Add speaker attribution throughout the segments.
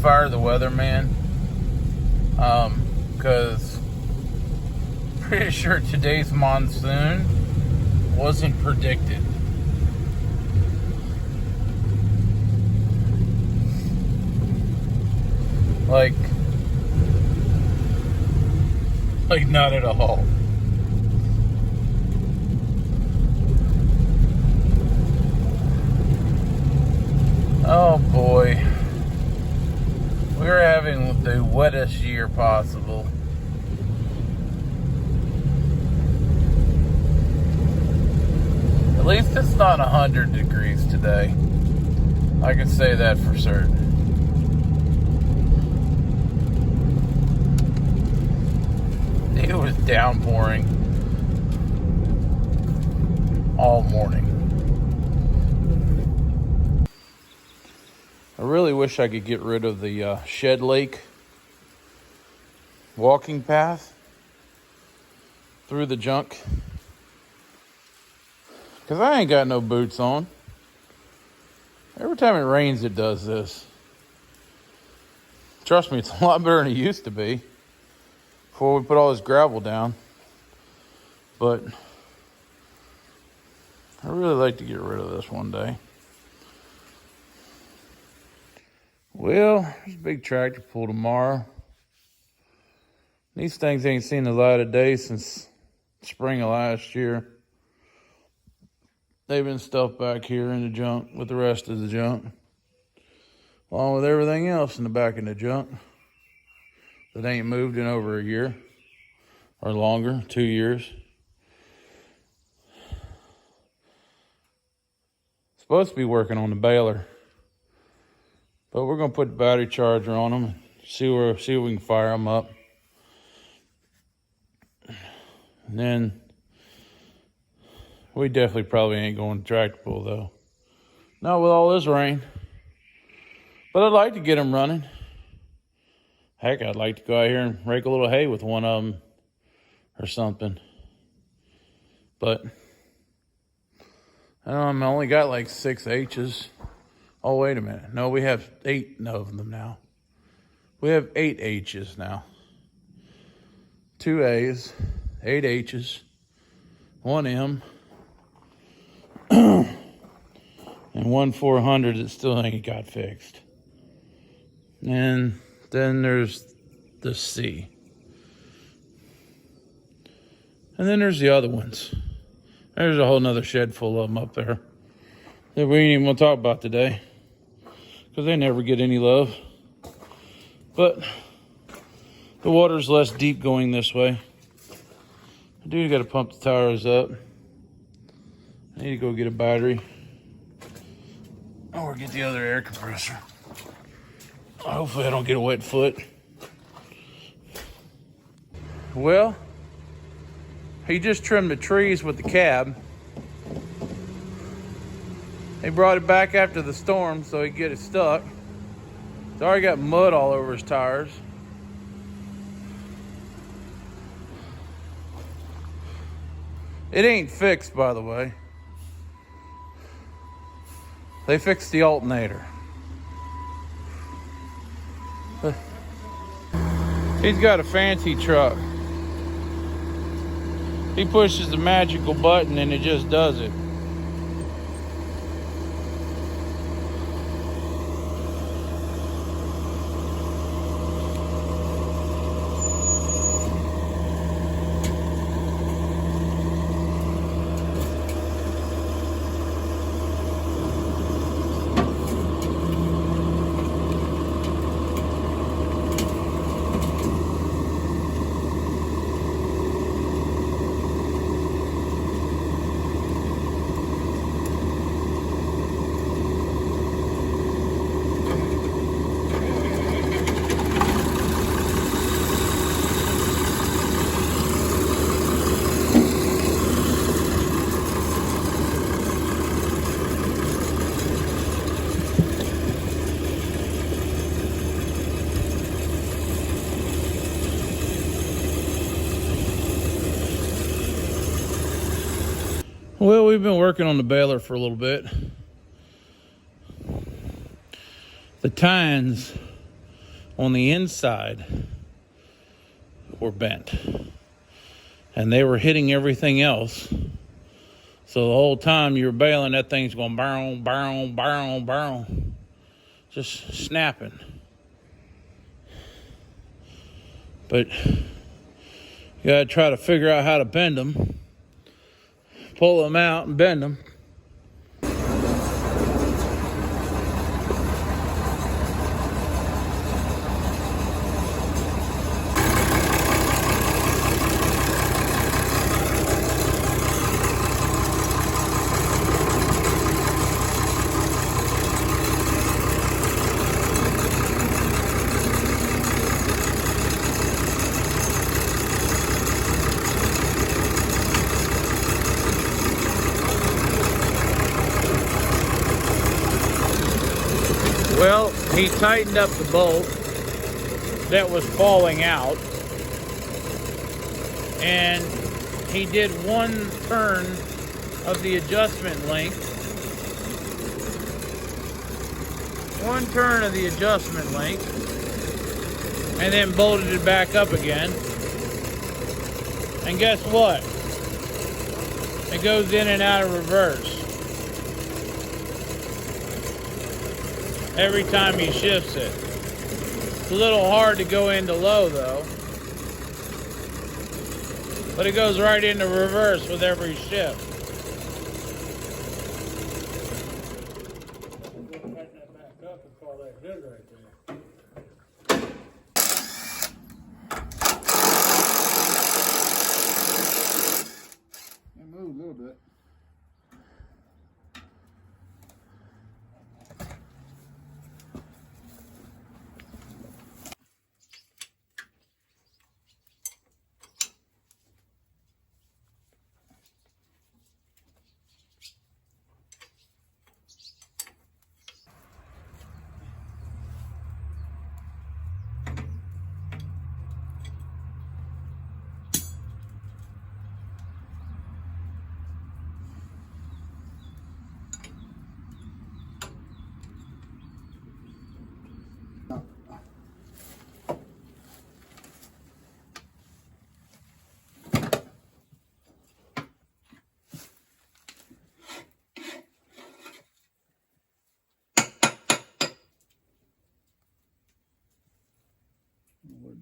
Speaker 1: fire the weatherman, because pretty sure today's monsoon wasn't predicted. Like not at all. Oh boy. We're having the wettest year possible. At least it's not 100 degrees today. I can say that for certain. It was downpouring all morning. I really wish I could get rid of the Shed Lake walking path through the junk, because I ain't got no boots on. Every time it rains, it does this. Trust me, it's a lot better than it used to be before we put all this gravel down. But I really like to get rid of this one day. Well, there's a big tractor pull tomorrow. These things ain't seen the light of day since spring of last year. They've been stuffed back here in the junk with the rest of the junk, along with everything else in the back of the junk that ain't moved in over a year or longer, 2 years. Supposed to be working on the Baler, but we're gonna put the battery charger on them and see if we can fire them up. And then we definitely probably ain't going to tractor pull though. Not with all this rain. But I'd like to get them running. Heck, I'd like to go out here and rake a little hay with one of them or something. But I don't know, I only got like 6 H's. Oh, wait a minute. No, we have 8 of them now. We have 8 H's now. 2 A's, 8 H's, 1 M, and 1 400 that still ain't got fixed. And then there's the C. And then there's the other ones. There's a whole nother shed full of them up there that we ain't even gonna talk about today, because they never get any love. But the water's less deep going this way. I do gotta pump the tires up. I need to go get a battery. Or get the other air compressor. Hopefully I don't get a wet foot. Well, he just trimmed the trees with the cab. He brought it back after the storm so he could get it stuck. It's already got mud all over his tires. It ain't fixed, by the way. They fixed the alternator. He's got a fancy truck. He pushes the magical button and it just does it. Well, we've been working on the baler for a little bit. The tines on the inside were bent. And they were hitting everything else. So the whole time you were baling, that thing's going barrel, barrel, barrel, barrel. Just snapping. But you gotta try to figure out how to bend them. Pull them out and bend them. Well, he tightened up the bolt that was falling out, and he did one turn of the adjustment link. One turn of the adjustment link, and then bolted it back up again. And guess what? It goes in and out of reverse every time he shifts it. It's a little hard to go into low though, but it goes right into reverse with every shift. Tighten that back up and call that good right there.
Speaker 2: It moved a little bit.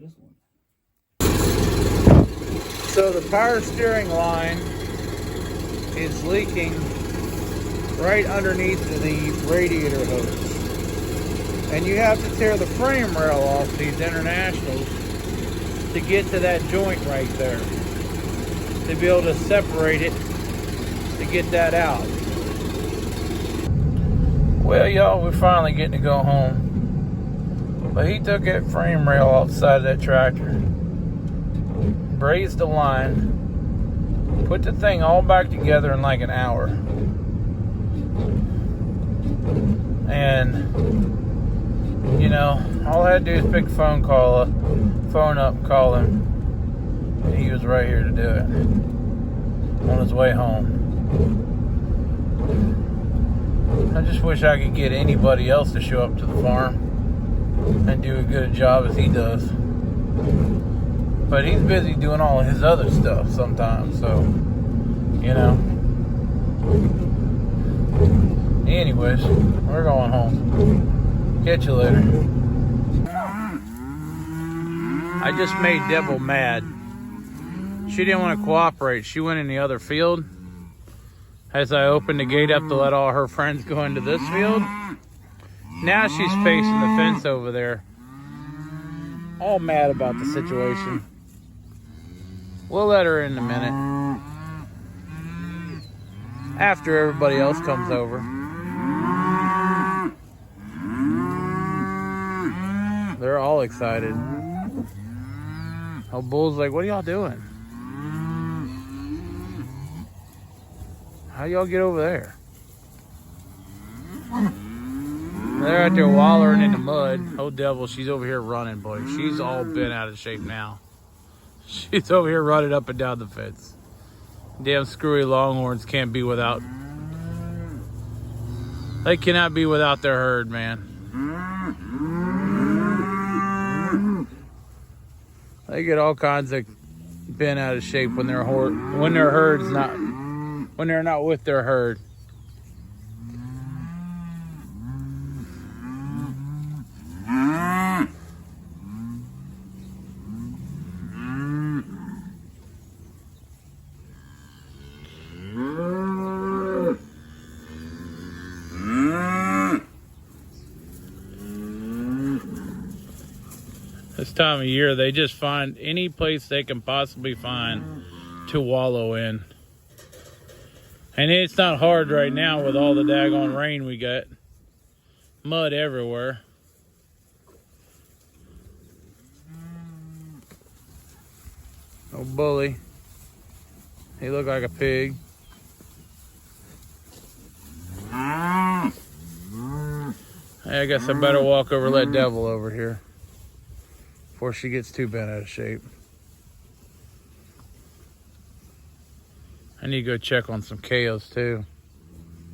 Speaker 2: This one.
Speaker 1: So the power steering line is leaking right underneath the radiator hose. And you have to tear the frame rail off these Internationals to get to that joint right there, to be able to separate it, to get that out. Well, y'all, we're finally getting to go home. But he took that frame rail off the side of that tractor, brazed the line, put the thing all back together in like an hour. And, you know, all I had to do is pick the phone up and call him. And he was right here to do it on his way home. I just wish I could get anybody else to show up to the farm and do a good job as he does. But he's busy doing all of his other stuff sometimes, so, you know. Anyways, we're going home. Catch you later. I just made Devil mad. She didn't want to cooperate. She went in the other field as I opened the gate up to let all her friends go into this field. Now she's facing the fence over there, all mad about the situation. We'll let her in a minute, after everybody else comes over. They're all excited. Oh, Bull's like, what are y'all doing? How y'all get over there? They're out there wallering in the mud. Oh, Devil, she's over here running, boy. She's all bent out of shape now. She's over here running up and down the fence. Damn screwy longhorns can't be without. They cannot be without their herd, man. They get all kinds of bent out of shape when their herd's not, when they're not with their herd. This time of year, they just find any place they can possibly find to wallow in. And it's not hard right now with all the daggone rain we got. Mud everywhere. Oh, bully. He looked like a pig. Hey, I guess I better walk over and let Devil over here before she gets too bent out of shape. I need to go check on some cows too,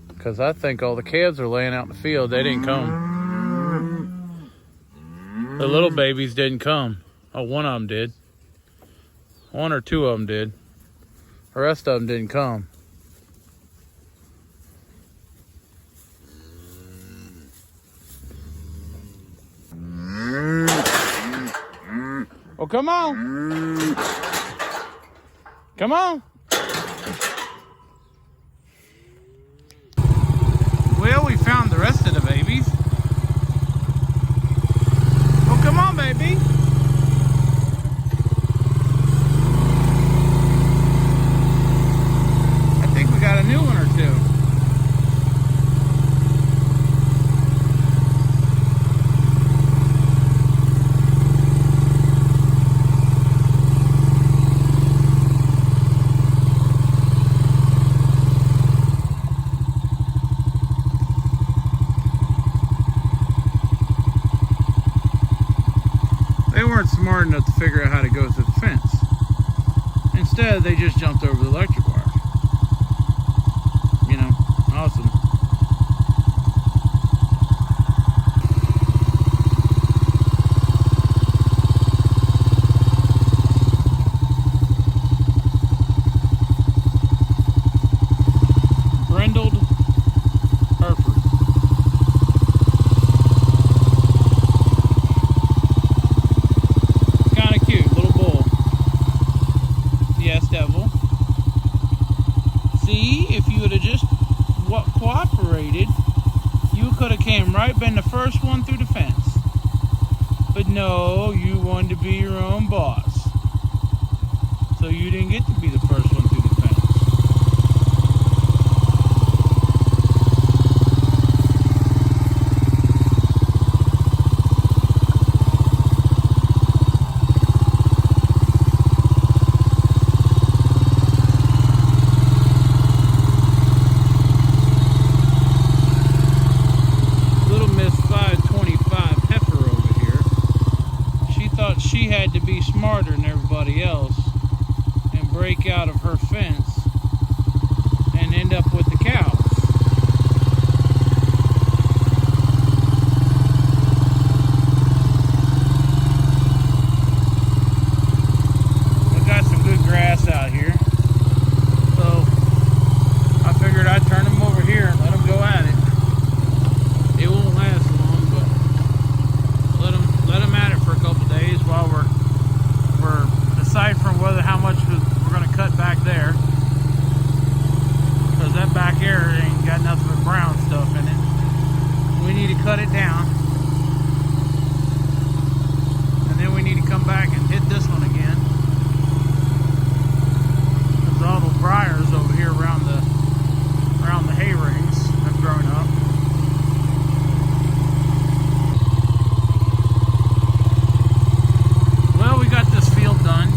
Speaker 1: because I think all the calves are laying out in the field. They didn't come. The little babies didn't come. Oh, one of them did. One or two of them did. The rest of them didn't come. Well, come on. Come on. Well, we found the rest of the babies. Well, come on, baby. I think we got a new one or two. They weren't smart enough to figure out how to go through the fence. Instead, they just jumped over the electric wire. You know, awesome. Brindled Hereford. Devil. See, if you would have just cooperated, you could have came right, been the first one through the fence. But no, you wanted to be your own boss. So you didn't get to be the first one through the fence. She had to be smarter than everybody else and break out of her fence and end up with the cows. I got some good grass out here, so I figured I'd turn them over here and let them go at it. It won't last long, but let them at it for a couple days while we're deciphering whether how much we're going to cut back there, because that back area ain't got nothing but brown stuff in it. We need to cut it down, and then we need to come back and hit this one again, because all the briars over here around the hay rings have grown up. Well, we got this field done,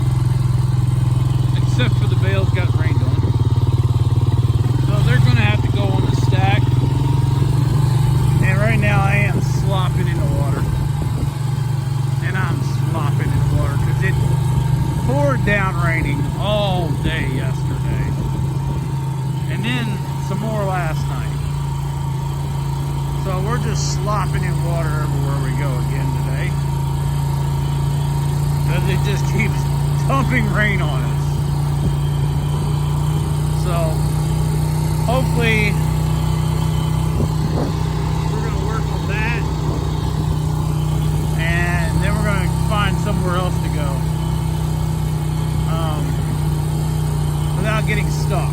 Speaker 1: except for the bales got rained on. So they're going to have to go on the stack. And right now I am slopping in the water. And I'm slopping in the water because it poured down raining all day yesterday. And then some more last night. So we're just slopping in water everywhere we go again today. Because it just keeps dumping rain on us. So hopefully we're gonna work with that, and then we're gonna find somewhere else to go without getting stuck.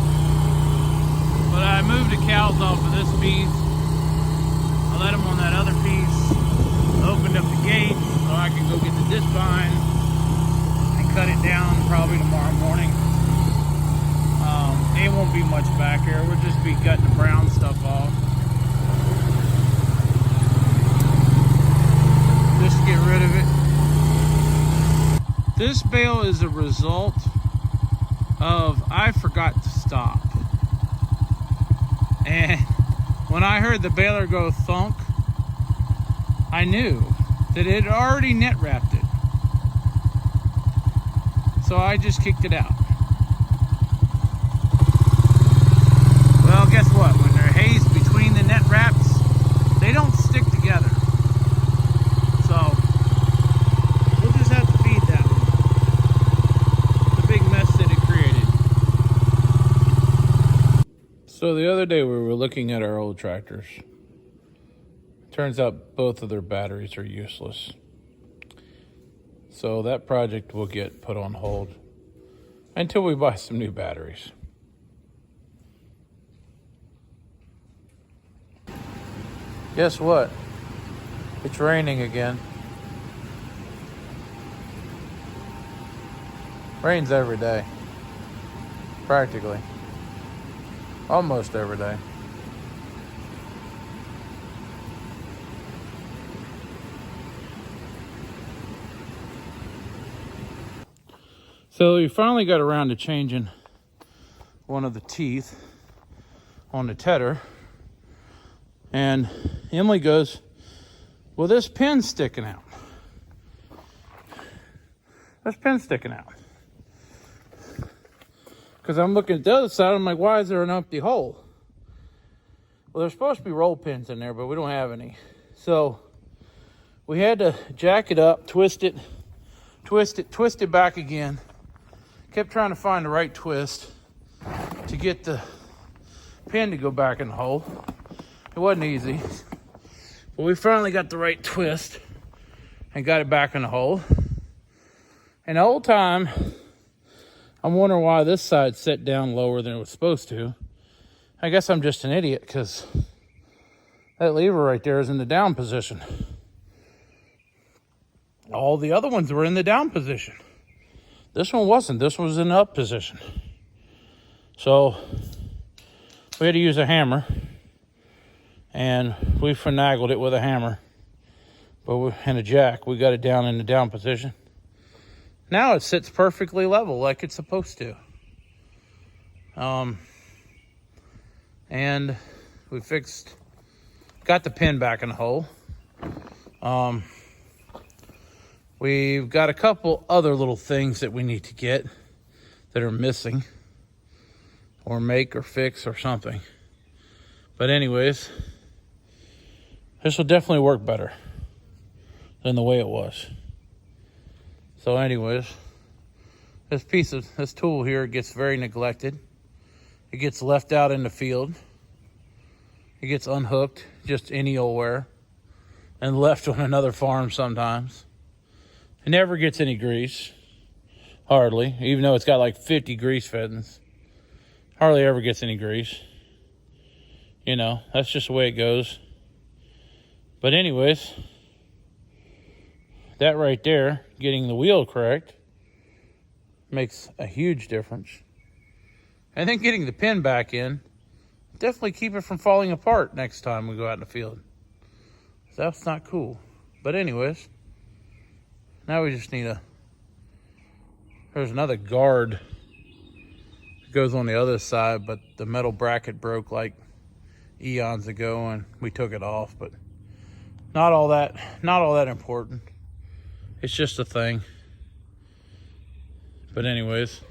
Speaker 1: But I moved the cows off of this piece. I let them on that other piece. Opened up the gate so I can go get the disc vine and cut it down probably tomorrow morning. It won't be much back here. We'll just be cutting the brown stuff off. Just to get rid of it. This bale is a result of I forgot to stop. And when I heard the baler go thunk, I knew that it had already net wrapped it. So I just kicked it out. Well, guess what? When they're hazed between the net wraps, they don't stick together. So we'll just have to feed that one. The big mess that it created. So the other day we were looking at our old tractors. Turns out both of their batteries are useless. So that project will get put on hold until we buy some new batteries. Guess what? It's raining again. Rains every day. Practically. Almost every day. So we finally got around to changing one of the teeth on the Tether. And Emily goes, well, this pin's sticking out. This pin's sticking out. Because I'm looking at the other side, I'm like, why is there an empty hole? Well, there's supposed to be roll pins in there, but we don't have any. So we had to jack it up, twist it back again. Kept trying to find the right twist to get the pin to go back in the hole. It wasn't easy, but we finally got the right twist and got it back in the hole. And the whole time, I'm wondering why this side set down lower than it was supposed to. I guess I'm just an idiot because that lever right there is in the down position. All the other ones were in the down position. This one wasn't. This one was in the up position. So we had to use a hammer, and we finagled it with a hammer, and a jack. We got it down in the down position. Now it sits perfectly level like it's supposed to. And we got the pin back in the hole. We've got a couple other little things that we need to get that are missing, or make or fix or something. But anyways, this will definitely work better than the way it was. So anyways, this tool here gets very neglected. It gets left out in the field. It gets unhooked just any old where and left on another farm sometimes. It never gets any grease, hardly, even though it's got like 50 grease fittings. Hardly ever gets any grease. You know, that's just the way it goes. But anyways, that right there, getting the wheel correct, makes a huge difference. And then getting the pin back in, definitely keep it from falling apart next time we go out in the field. That's not cool. But anyways, now we just need there's another guard that goes on the other side, but the metal bracket broke like eons ago and we took it off, but not all that important. It's just a thing. But anyways,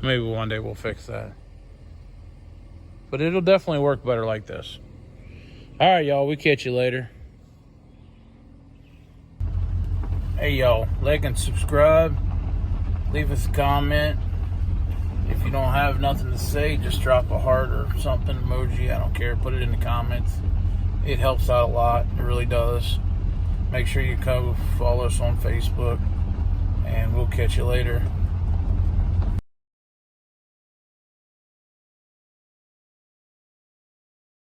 Speaker 1: maybe one day we'll fix that. But it'll definitely work better like this. All right, y'all, we catch you later. Hey, y'all, like and subscribe. Leave us a comment. If you don't have nothing to say, just drop a heart or something, emoji. I don't care. Put it in the comments. It helps out a lot. It really does. Make sure you come follow us on Facebook. And we'll catch you later.